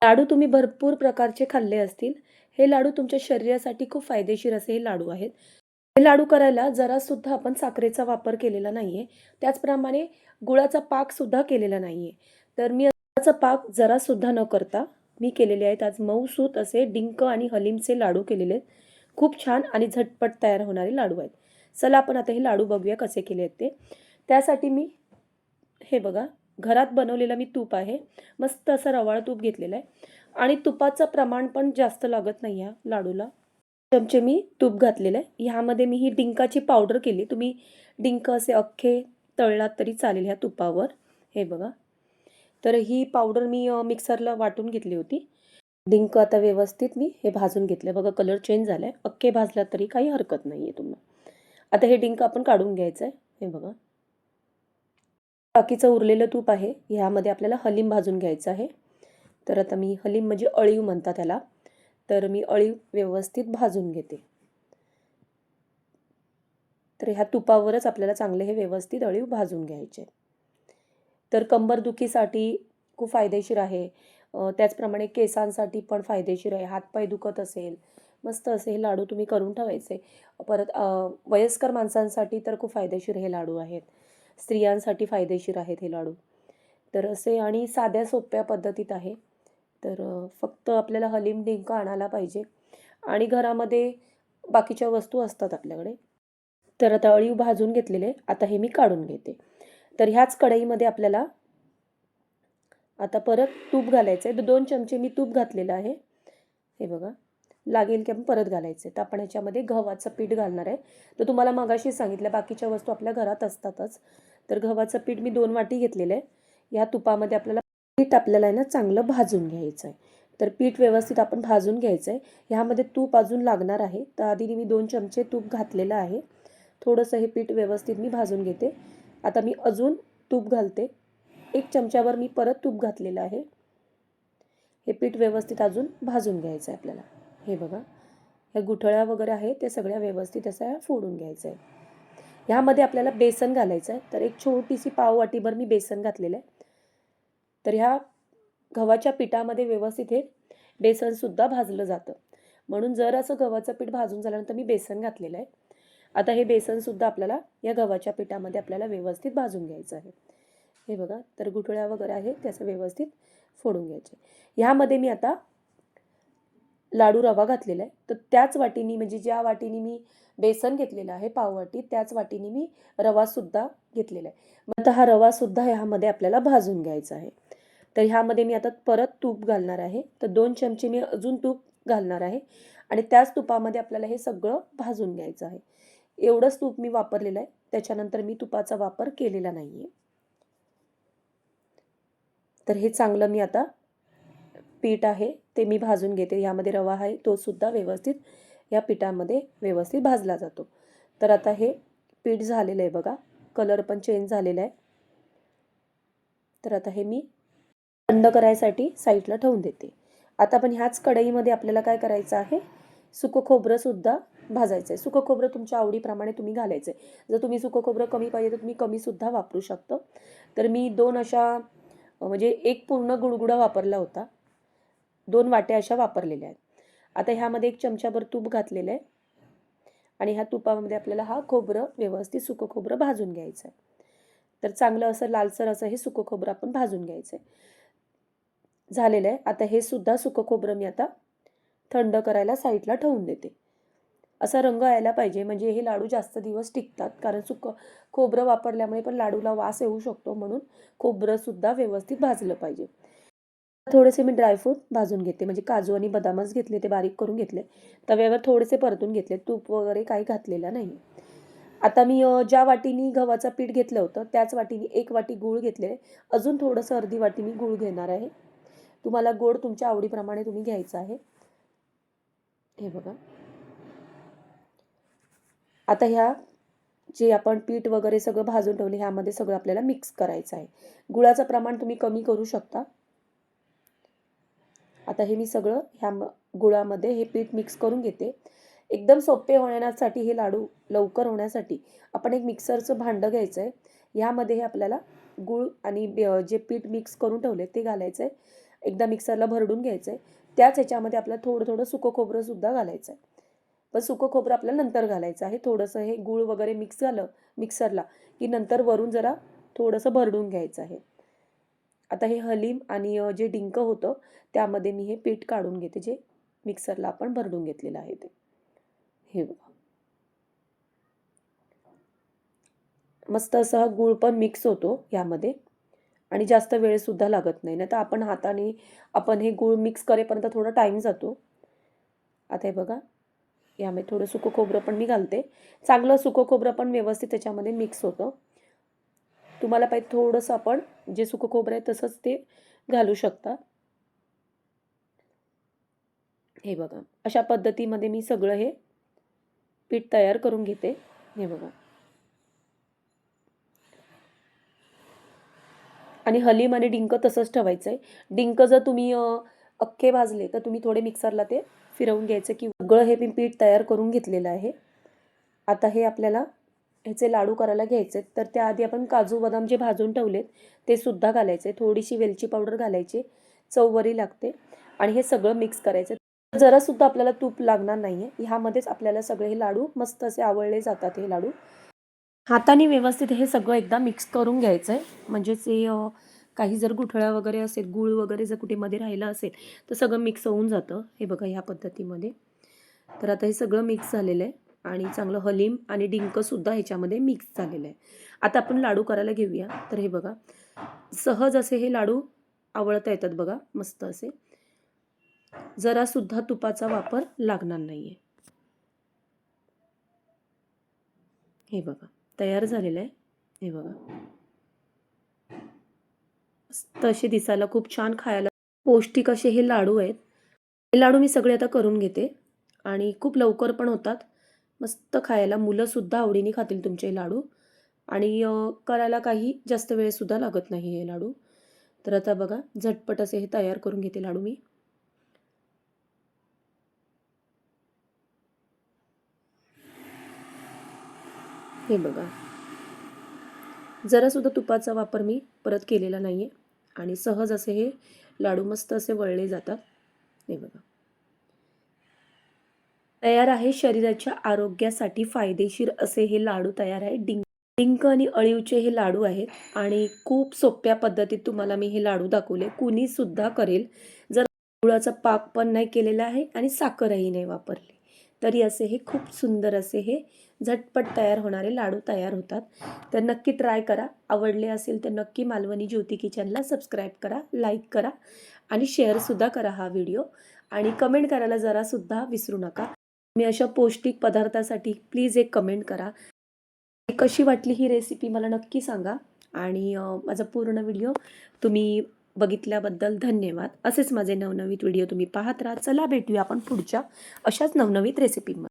लाडू तुम्ही भरपूर प्रकारचे खाल्ले असतील. हे लाडू तुमच्या शरीरासाठी खूप फायदेशीर असे हे लाडू आहेत. हे लाडू करायला जरासुद्धा आपण साखरेचा वापर केलेला नाहीये. त्याचप्रमाणे गुळाचा पाकसुद्धा केलेला नाहीये. तर मी गुळाचा पाक जरासुद्धा न करता मी केलेले आहेत आज मऊसूत असे डिंक आणि हलीमचे लाडू केलेले आहेत. खूप छान आणि झटपट तयार होणारे लाडू आहेत. चला आपण आता हे लाडू बघूया कसे केले आहेत ते. त्यासाठी मी हे बघा, घरात बनवलेलं मी तूप आहे. मस्त असं रवाळ तूप घेतलेलं आहे आणि तुपाचं प्रमाण पण जास्त लागत नाही या लाडूला. चमचे मी तूप घातलेलं आहे. ह्यामध्ये मी ही डिंकाची पावडर केली. तुम्ही डिंक असे अख्खे तळलात तरी चालेल ह्या तुपावर. हे बघा. तर ही पावडर मी मिक्सरला वाटून घेतली होती. डिंक आता व्यवस्थित मी हे भाजून घेतलं. बघा कलर चेंज झालाय. अख्खे भाजलात तरी काही हरकत नाहीये तुम्हाला. आता हे डिंक आपण काढून घ्यायचं आहे. हे बघा. बाकीचं उरलेलं तूप आहे ह्यामध्ये आपल्याला हलीम भाजून घ्यायचं आहे. तर आता मी हलीम म्हणजे अळीव म्हणतात त्याला. तर मी अळीव व्यवस्थित भाजून घेते. तर ह्या तुपावरच आपल्याला चांगले हे व्यवस्थित अळीव भाजून घ्यायचे. तर कंबरदुखीसाठी खूप फायदेशीर आहे. त्याचप्रमाणे केसांसाठी पण फायदेशीर आहे. हातपाय दुखत असेल, मस्त असे हे लाडू तुम्ही करून ठेवायचे. परत वयस्कर माणसांसाठी तर खूप फायदेशीर हे लाडू आहेत. स्त्रियांसाठी फायदेशीर आहेत हे लाडू. तर असे आणि साध्या सोप्या पद्धतीत आहे. तर फक्त आपल्याला हलीम डिंक आणायला पाहिजे आणि घरामध्ये बाकीच्या वस्तू असतात आपल्याकडे. तर आता अळीव भाजून घेतलेले आता हे मी काढून घेते. तर ह्याच कढईमध्ये आपल्याला आता परत तूप घालायचं आहे. तर 2 चमचे मी तूप घातलेलं आहे. हे बघा. लागेल की आपण परत घालायचं आहे. तर आपण ह्याच्यामध्ये गव्हाचं पीठ घालणार आहे. तर तुम्हाला मगाशी सांगितलं बाकीच्या वस्तू आपल्या घरात असतातच. तर गव्हाचं पीठ मी 2 वाटी घेतलेलं आहे. या तुपामध्ये आपल्याला पीठ आपल्याला आहे ना चांगलं भाजून घ्यायचं आहे. तर पीठ व्यवस्थित आपण भाजून घ्यायचं आहे. ह्यामध्ये तूप अजून लागणार आहे. तर आधी मी 2 चमचे तूप घातलेलं आहे. थोडंसं हे पीठ व्यवस्थित मी भाजून घेते. आता मी अजून तूप घालते. 1 चमच्यावर मी परत तूप घातलेलं आहे. हे पीठ व्यवस्थित अजून भाजून घ्यायचं आहे आपल्याला. हे बघा. ह्या गुठळ्या वगैरे आहेत त्या सगळ्या व्यवस्थित अशा फोडून घ्यायचं आहे. ह्यामध्ये आपल्याला बेसन घालायचं आहे. तर एक छोटीशी पाववाटीभर मी बेसन घातलेलं आहे. तर ह्या गव्हाच्या पिठामध्ये व्यवस्थित हे बेसनसुद्धा भाजलं जातं. म्हणून जर असं गव्हाचं पीठ भाजून झाल्यानंतर मी बेसन घातलेलं आहे. आता हे बेसनसुद्धा आपल्याला या गव्हाच्या पिठामध्ये आपल्याला व्यवस्थित भाजून घ्यायचं आहे. हे बघा. तर गुठळ्या वगैरे आहेत त्याचं व्यवस्थित फोडून घ्यायचे. ह्यामध्ये मी आता लाडू रवा घातलेला आहे. तर त्याच वाटीनी म्हणजे ज्या वाटीनी मी बेसन घेतलेलं आहे पाववाटी त्याच वाटीनी मी रवासुद्धा घेतलेला आहे. मग आता हा रवासुद्धा ह्यामध्ये आपल्याला भाजून घ्यायचा आहे. तर ह्यामध्ये मी आता परत तूप घालणार आहे. तर 2 चमचे मी अजून तूप घालणार आहे आणि त्याच तुपामध्ये आपल्याला हे सगळं भाजून घ्यायचं आहे. एवढंच तूप मी वापरलेलं आहे. त्याच्यानंतर मी तुपाचा वापर केलेला नाहीये. तर हे चांगलं मी आता पीठ आहे ते मी भाजून घेते. यामध्ये रवा आहे तो सुद्धा व्यवस्थित या पिठामध्ये व्यवस्थित भाजला जातो. तर आता हे पीठ झालेलं आहे बघा. कलर पण चेंज झालेला आहे. तर आता हे मी थंड करायसाठी साईडला ठेवून देते. आता पण ह्याच कढईमध्ये आपल्याला काय करायचं आहे, सुकं खोबरंसुद्धा भाजायचं आहे. सुकं खोबरं तुमच्या आवडीप्रमाणे तुम्ही घालायचं आहे. जर तुम्ही सुकं खोबरं कमी पाहिजे तर तुम्ही कमीसुद्धा वापरू शकता. तर मी 2 अशा म्हणजे 1 पूर्ण गुळगुळा वापरला होता. 2 वाट्या अशा वापरलेल्या आहेत. आता ह्यामध्ये 1 चमचाभर तूप घातलेलं आहे आणि ह्या तुपामध्ये आपल्याला हा खोबरं व्यवस्थित सुकं खोबरं भाजून घ्यायचं आहे. तर चांगलं असं लालसर असं हे सुकं खोबरं आपण भाजून घ्यायचं आहे. झालेलं आहे. आता हे सुद्धा सुकं खोबरं मी आता थंड करायला साईडला ठेवून देते. असा रंग यायला पाहिजे म्हणजे हे लाडू जास्त दिवस टिकतात. कारण सुकं खोबरं वापरल्यामुळे पण लाडूला वास येऊ शकतो म्हणून खोबरंसुद्धा व्यवस्थित भाजलं पाहिजे. थोडेसे मी ड्रायफ्रूट भाजून घेते म्हणजे काजू आणि बदामच घेतले ते बारीक करून घेतले. तव्यावर थोडेसे परतून घेतले. तूप वगैरे काही घातलेलं नाही. आता मी ज्या वाटीनी गव्हाचं पीठ घेतलं होतं त्याच वाटीनी 1 वाटी गूळ घेतलेले. अजून थोडंसं अर्धी वाटी मी गूळ घेणार आहे. तुम्हाला गोड तुमच्या आवडीप्रमाणे तुम्ही घ्यायचं आहे. हे बघा. आता ह्या जे आपण पीठ वगैरे सगळं भाजून ठेवले ह्यामध्ये सगळं आपल्याला मिक्स करायचं आहे. गुळाचं प्रमाण तुम्ही कमी करू शकता. आता हे मी सगळं ह्या गुळामध्ये हे पीठ मिक्स करून घेते. एकदम सोपे होण्यासाठी हे लाडू लवकर होण्यासाठी आपण एक मिक्सरचं भांडं घ्यायचं आहे. यामध्ये हे आपल्याला गूळ आणि जे पीठ मिक्स करून ठेवले ते घालायचं आहे एकदा मिक्सरला भरडून घ्यायचं आहे. त्याच ह्याच्यामध्ये आपल्याला थोडं थोडं सुकं खोबरंसुद्धा घालायचं आहे. पण सुकं खोबरं आपल्याला नंतर घालायचं आहे. थोडंसं हे गूळ वगैरे मिक्स झालं मिक्सरला की नंतर वरून जरा थोडंसं भरडून घ्यायचं आहे. आता हे हलीम आणि जे डिंक होतं त्यामध्ये मी हे पीठ काढून घेते, जे मिक्सरला आपण भरडून घेतलेलं आहे ते. हे बघा, मस्त असा हा गूळ पण मिक्स होतो यामध्ये आणि जास्त वेळसुद्धा लागत नाही. नाहीतर आपण हाताने हे गूळ मिक्स करेपर्यंत थोडा टाईम जातो. आता हे बघा, यामध्ये थोडं सुकं खोबरं पण मी घालते. चांगलं सुकं खोबरं पण व्यवस्थित त्याच्यामध्ये मिक्स होतं. तुम्हाला पाहिजे थोडंसं आपण जे सुकं खोबरं आहे तसंच ते घालू शकता. हे बघा, अशा पद्धतीमध्ये मी सगळं हे पीठ तयार करून घेते. हे बघा, आणि हलीम आणि डिंक तसंच ठेवायचं आहे. डिंक जर तुम्ही अख्खे भाजले तर तुम्ही थोडे मिक्सरला ते फिरवून घ्यायचं की सगळं हे मी पीठ तयार करून घेतलेलं आहे. आता हे आपल्याला ह्याचे लाडू करायला घ्यायचे तर त्याआधी आपण काजू बदाम जे भाजून ठेवलेत ते सुद्धा घालायचे. थोडीशी वेलची पावडर घालायची, चव बरी लागते. आणि हे सगळं मिक्स करायचं. जरासुद्धा आपल्याला तूप लागणार नाही आहे. ह्यामध्येच आपल्याला सगळे हे लाडू मस्त असे आवळले जातात. हे लाडू हाताने व्यवस्थित हे सगळं एकदा मिक्स करून घ्यायचं आहे. म्हणजेच हे काही जर गुठळ्या वगैरे असेल, गूळ वगैरे जर कुठे मध्ये राहिलं असेल तर सगळं मिक्स होऊन जातं. हे बघा, ह्या पद्धतीमध्ये. तर आता हे सगळं मिक्स झालेलं आहे आणि चांगलं हलीम आणि डिंकसुद्धा ह्याच्यामध्ये मिक्स झालेलं आहे. आता आपण लाडू करायला घेऊया. तर हे बघा, सहज असे हे लाडू आवळता येतात बघा, मस्त असे. जरासुद्धा तुपाचा वापर लागणार नाही आहे. हे बघा, तयार झालेलं आहे. हे बघा, मस्त असे दिसायला खूप छान, खायला पौष्टिक असे हे लाडू आहेत. हे लाडू मी सगळे आता करून घेते आणि खूप लवकर पण होतात. मस्त खायला मुलंसुद्धा आवडीने खातील तुमचे हे लाडू. आणि करायला काही जास्त वेळसुद्धा लागत नाही हे लाडू. तर आता बघा, झटपट असे हे तयार करून घेते लाडू मी. हे बघा, जरासुद्धा तुपाचा वापर मी परत केलेला नाही आहे आणि सहज असे हे लाडू मस्त असे वळले जातात. हे बघा, तयार आहे शरीराच्या आरोग्यासाठी फायदेशीर असे हे लाडू तयार आहे. डिंक आणि अळीवचे हे लाडू आहेत आणि खूप सोप्या पद्धतीत तुम्हाला मी हे लाडू दाखवले. कुणीसुद्धा करेल. जर गुळाचा पाक पण नाही केलेला आहे आणि साखरही नाही वापरली तरी असे हे खूप सुंदर असे हे झटपट तयार होणारे लाडू तयार होतात. तर नक्की ट्राय करा. आवडले असेल तर नक्की मालवणी ज्योती किचनला सबस्क्राईब करा, लाईक करा आणि शेअरसुद्धा करा हा व्हिडिओ. आणि कमेंट करायला जरासुद्धा विसरू नका. मी अशा पौष्टिक पदार्थासाठी प्लीज एक कमेंट करा. कशी वाटली ही रेसिपी मला नक्की सांगा. आणि माझा पूर्ण व्हिडिओ तुम्ही बघितल्याबद्दल धन्यवाद. असेच माझे नवनवीन व्हिडिओ तुम्ही पाहत राहा. चला भेटूया आपण पुढच्या अशाच नवनवीन रेसिपीमध्ये.